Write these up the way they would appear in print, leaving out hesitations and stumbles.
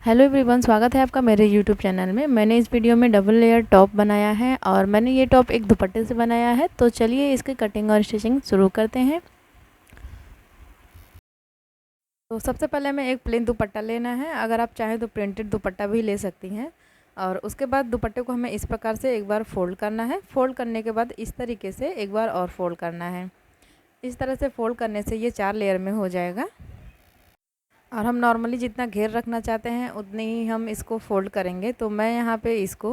Hello everyone, स्वागत है आपका मेरे यूट्यूब चैनल में। मैंने इस वीडियो में डबल लेयर टॉप बनाया है और मैंने ये टॉप एक दुपट्टे से बनाया है। तो चलिए इसकी कटिंग और स्टिचिंग शुरू करते हैं। तो सबसे पहले हमें एक प्लेन दुपट्टा लेना है। अगर आप चाहें तो प्रिंटेड दुपट्टा भी ले सकती हैं। और उसके बाद दुपट्टे को हमें इस प्रकार से एक बार फ़ोल्ड करना है। फ़ोल्ड करने के बाद इस तरीके से एक बार और फ़ोल्ड करना है। इस तरह से फ़ोल्ड करने से ये 4 लेयर में हो जाएगा। और हम नॉर्मली जितना घेर रखना चाहते हैं उतनी ही हम इसको फ़ोल्ड करेंगे। तो मैं यहाँ पे इसको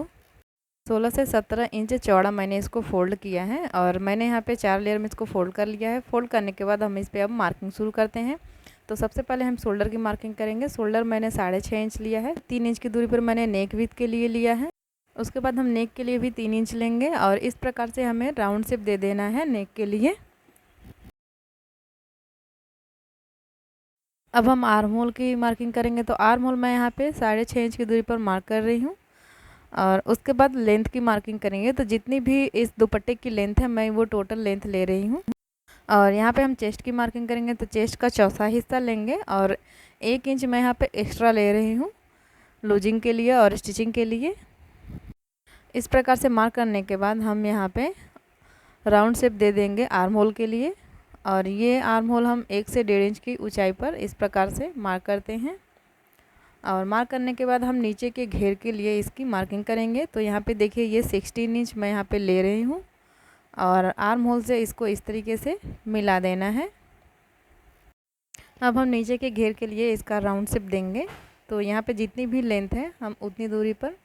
16 से 17 इंच चौड़ा मैंने इसको फ़ोल्ड किया है और मैंने यहाँ पे 4 लेयर में इसको फ़ोल्ड कर लिया है। फ़ोल्ड करने के बाद हम इस पे अब मार्किंग शुरू करते हैं। तो सबसे पहले हम शोल्डर की मार्किंग करेंगे। शोल्डर मैंने 6.5 इंच लिया है। 3 इंच की दूरी पर मैंने नेक विड्थ के लिए लिया है। उसके बाद हम नेक के लिए भी 3 इंच लेंगे और इस प्रकार से हमें राउंड शेप दे देना है नेक के लिए। अब हम आर्म होल की मार्किंग करेंगे। तो आर्म होल मैं यहाँ पे 6.5 इंच की दूरी पर मार्क कर रही हूँ। और उसके बाद लेंथ की मार्किंग करेंगे। तो जितनी भी इस दुपट्टे की लेंथ है मैं वो टोटल लेंथ ले रही हूँ। और यहाँ पे हम चेस्ट की मार्किंग करेंगे। तो चेस्ट का चौथा हिस्सा लेंगे और 1 इंच मैं यहाँ पे एक्स्ट्रा ले रही हूँ लूजिंग के लिए और स्टिचिंग के लिए। इस प्रकार से मार्क करने के बाद हम यहाँ पे राउंड शेप दे देंगे आर्म होल के लिए। और ये आर्म होल हम 1 से 1.5 इंच की ऊंचाई पर इस प्रकार से मार्क करते हैं। और मार्क करने के बाद हम नीचे के घेर के लिए इसकी मार्किंग करेंगे। तो यहाँ पे देखिए ये 16 इंच मैं यहाँ पे ले रही हूँ और आर्म होल से इसको इस तरीके से मिला देना है। अब हम नीचे के घेर के लिए इसका राउंड शेप देंगे। तो यहाँ पे जितनी भी लेंथ है हम उतनी दूरी पर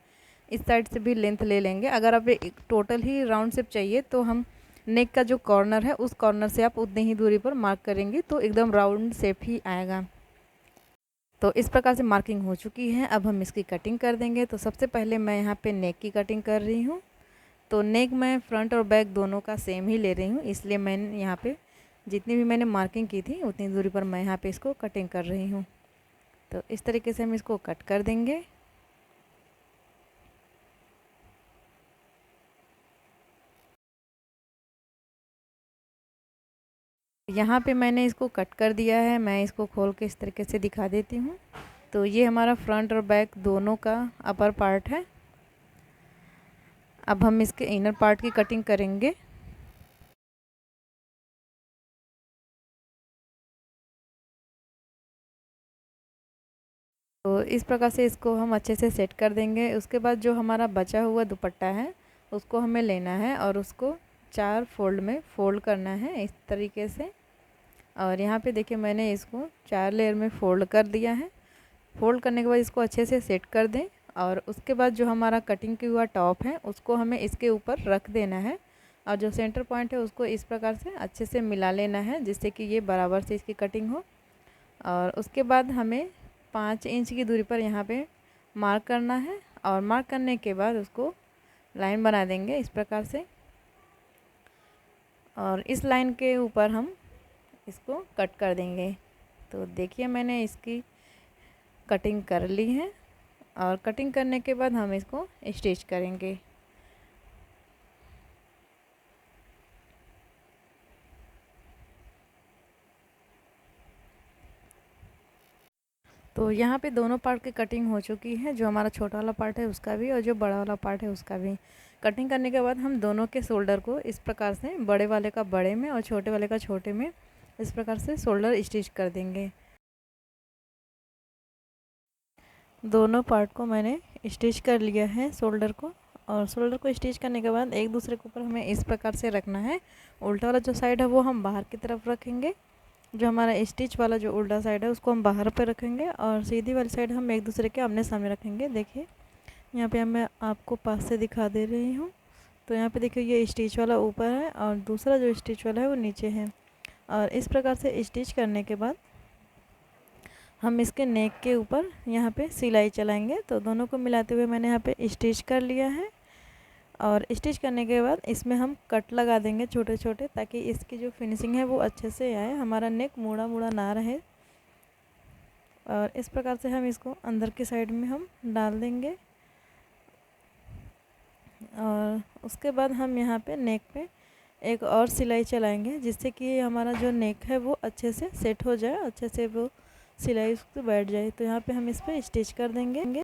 इस साइड से भी लेंथ ले लेंगे। अगर आप एक टोटल ही राउंड शेप चाहिए तो हम नेक का जो कॉर्नर है उस कॉर्नर से आप उतनी ही दूरी पर मार्क करेंगे तो एकदम राउंड शेप ही आएगा। तो इस प्रकार से मार्किंग हो चुकी है। अब हम इसकी कटिंग कर देंगे। तो सबसे पहले मैं यहाँ पे नेक की कटिंग कर रही हूँ। तो नेक मैं फ्रंट और बैक दोनों का सेम ही ले रही हूँ, इसलिए मैंने यहाँ पे जितनी भी मैंने मार्किंग की थी उतनी दूरी पर मैं यहाँ पे इसको कटिंग कर रही हूँ। तो इस तरीके से हम इसको कट कर देंगे। यहाँ पे मैंने इसको कट कर दिया है। मैं इसको खोल के इस तरीके से दिखा देती हूँ। तो ये हमारा फ्रंट और बैक दोनों का अपर पार्ट है। अब हम इसके इनर पार्ट की कटिंग करेंगे। तो इस प्रकार से इसको हम अच्छे से सेट कर देंगे। उसके बाद जो हमारा बचा हुआ दुपट्टा है उसको हमें लेना है और उसको 4 फोल्ड में फ़ोल्ड करना है इस तरीके से। और यहाँ पे देखिए मैंने इसको 4 लेयर में फ़ोल्ड कर दिया है। फ़ोल्ड करने के बाद इसको अच्छे से सेट कर दें। और उसके बाद जो हमारा कटिंग किया हुआ टॉप है उसको हमें इसके ऊपर रख देना है। और जो सेंटर पॉइंट है उसको इस प्रकार से अच्छे से मिला लेना है जिससे कि ये बराबर से इसकी कटिंग हो। और उसके बाद हमें 5 इंच की दूरी पर यहाँ पे मार्क करना है। और मार्क करने के बाद उसको लाइन बना देंगे इस प्रकार से। और इस लाइन के ऊपर हम इसको कट कर देंगे। तो देखिए मैंने इसकी कटिंग कर ली है। और कटिंग करने के बाद हम इसको स्टिच करेंगे। तो यहाँ पे दोनों पार्ट की कटिंग हो चुकी है, जो हमारा छोटा वाला पार्ट है उसका भी और जो बड़ा वाला पार्ट है उसका भी। कटिंग करने के बाद हम दोनों के शोल्डर को इस प्रकार से बड़े वाले का बड़े में और छोटे वाले का छोटे में इस प्रकार से शोल्डर स्टिच कर देंगे। दोनों पार्ट को मैंने स्टिच कर लिया है शोल्डर को। और शोल्डर को स्टिच करने के बाद एक दूसरे के ऊपर हमें इस प्रकार से रखना है। उल्टा वाला जो साइड है वो हम बाहर की तरफ रखेंगे। जो हमारा स्टिच वाला जो उल्टा साइड है उसको हम बाहर पे रखेंगे और सीधी वाली साइड हम एक दूसरे के आमने सामने रखेंगे। देखिए यहाँ पे मैं आपको पास से दिखा दे रही हूँ। तो यहाँ पे देखिए ये स्टिच वाला ऊपर है और दूसरा जो स्टिच वाला है वो नीचे है। और इस प्रकार से स्टिच करने के बाद हम इसके नेक के ऊपर यहाँ पे सिलाई चलाएंगे। तो दोनों को मिलाते हुए मैंने यहाँ पे स्टिच कर लिया है। और स्टिच करने के बाद इसमें हम कट लगा देंगे छोटे छोटे, ताकि इसकी जो फिनिशिंग है वो अच्छे से आए, हमारा नेक मुड़ा मुड़ा ना रहे। और इस प्रकार से हम इसको अंदर की साइड में हम डाल देंगे। और उसके बाद हम यहाँ पे नेक पे एक और सिलाई चलाएंगे जिससे कि हमारा जो नेक है वो अच्छे से सेट हो जाए, अच्छे से वो सिलाई उससे बैठ जाए। तो यहाँ पे हम इस पर स्टिच कर देंगे।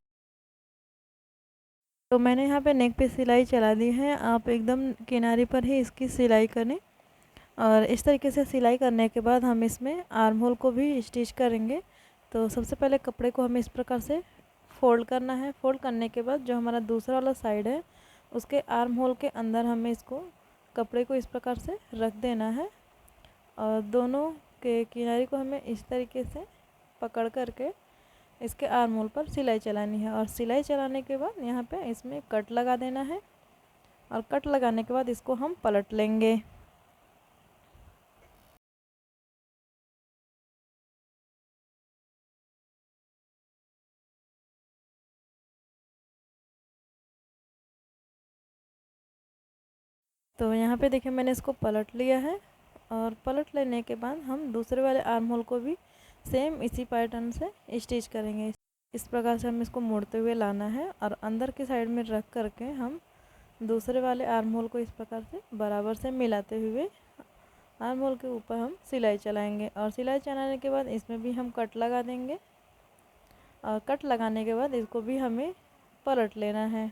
तो मैंने यहाँ पे नेक पे सिलाई चला दी है, आप एकदम किनारे पर ही इसकी सिलाई करें। और इस तरीके से सिलाई करने के बाद हम इसमें आर्म होल को भी स्टिच करेंगे। तो सबसे पहले कपड़े को हमें इस प्रकार से फ़ोल्ड करना है। फ़ोल्ड करने के बाद जो हमारा दूसरा वाला साइड है उसके आर्म होल के अंदर हमें इसको कपड़े को इस प्रकार से रख देना है और दोनों के किनारे को हमें इस तरीके से पकड़ करके इसके आर्म होल पर सिलाई चलानी है। और सिलाई चलाने के बाद यहाँ पे इसमें कट लगा देना है और कट लगाने के बाद इसको हम पलट लेंगे। तो यहाँ पे देखिए मैंने इसको पलट लिया है और पलट लेने के बाद हम दूसरे वाले आर्म होल को भी सेम इसी पैटर्न से स्टिच करेंगे। इस प्रकार से हम इसको मोड़ते हुए लाना है और अंदर की साइड में रख करके हम दूसरे वाले आर्म होल को इस प्रकार से बराबर से मिलाते हुए आर्म होल के ऊपर हम सिलाई चलाएंगे। और सिलाई चलाने के बाद इसमें भी हम कट लगा देंगे और कट लगाने के बाद इसको भी हमें पलट लेना है।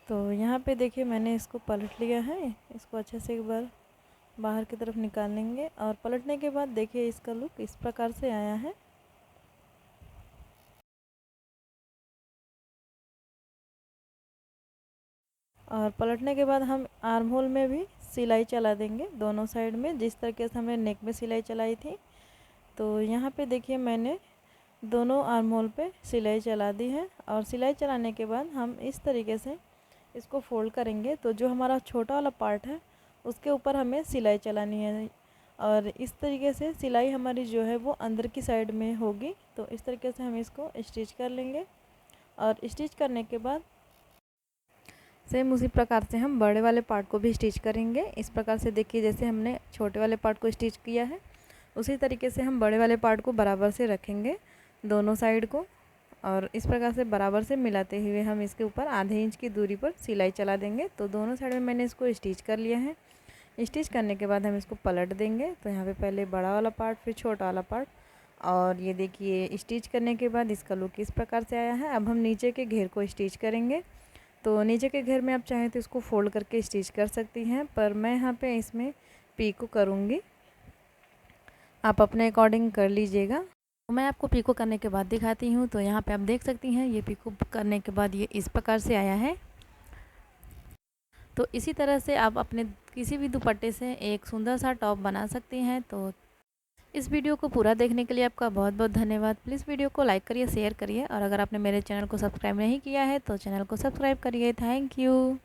तो यहाँ पे देखिए मैंने इसको पलट लिया है। इसको अच्छे से एक बार बाहर की तरफ निकाल लेंगे और पलटने के बाद देखिए इसका लुक इस प्रकार से आया है। और पलटने के बाद हम आर्म होल में भी सिलाई चला देंगे दोनों साइड में, जिस तरीके से हमने नेक में सिलाई चलाई थी। तो यहाँ पे देखिए मैंने दोनों आर्म होल पे सिलाई चला दी है। और सिलाई चलाने के बाद हम इस तरीके से इसको फोल्ड करेंगे। तो जो हमारा छोटा वाला पार्ट है उसके ऊपर हमें सिलाई चलानी है और इस तरीके से सिलाई हमारी जो है वो अंदर की साइड में होगी। तो इस तरीके से हम इसको स्टिच कर लेंगे और स्टिच करने के बाद सेम उसी प्रकार से हम बड़े वाले पार्ट को भी स्टिच करेंगे। इस प्रकार से देखिए जैसे हमने छोटे वाले पार्ट को स्टिच किया है उसी तरीके से हम बड़े वाले पार्ट को बराबर से रखेंगे दोनों साइड को और इस प्रकार से बराबर से मिलाते हुए हम इसके ऊपर आधे इंच की दूरी पर सिलाई चला देंगे। तो दोनों साइड में मैंने इसको स्टिच कर लिया है। स्टिच करने के बाद हम इसको पलट देंगे। तो यहाँ पे पहले बड़ा वाला पार्ट फिर छोटा वाला पार्ट और ये देखिए स्टिच करने के बाद इसका लुक इस प्रकार से आया है। अब हम नीचे के घेर को स्टिच करेंगे। तो नीचे के घेर में आप चाहें तो इसको फोल्ड करके स्टिच कर सकती हैं, पर मैं यहाँ पे इसमें पीको करूँगी, आप अपने अकॉर्डिंग कर लीजिएगा। तो मैं आपको पीको करने के बाद दिखाती हूँ। तो यहाँ पे आप देख सकती हैं ये पीको करने के बाद ये इस प्रकार से आया है। तो इसी तरह से आप अपने किसी भी दुपट्टे से एक सुंदर सा टॉप बना सकती हैं। तो इस वीडियो को पूरा देखने के लिए आपका बहुत बहुत धन्यवाद। प्लीज़ वीडियो को लाइक करिए, शेयर करिए और अगर आपने मेरे चैनल को सब्सक्राइब नहीं किया है तो चैनल को सब्सक्राइब करिए। Thank you.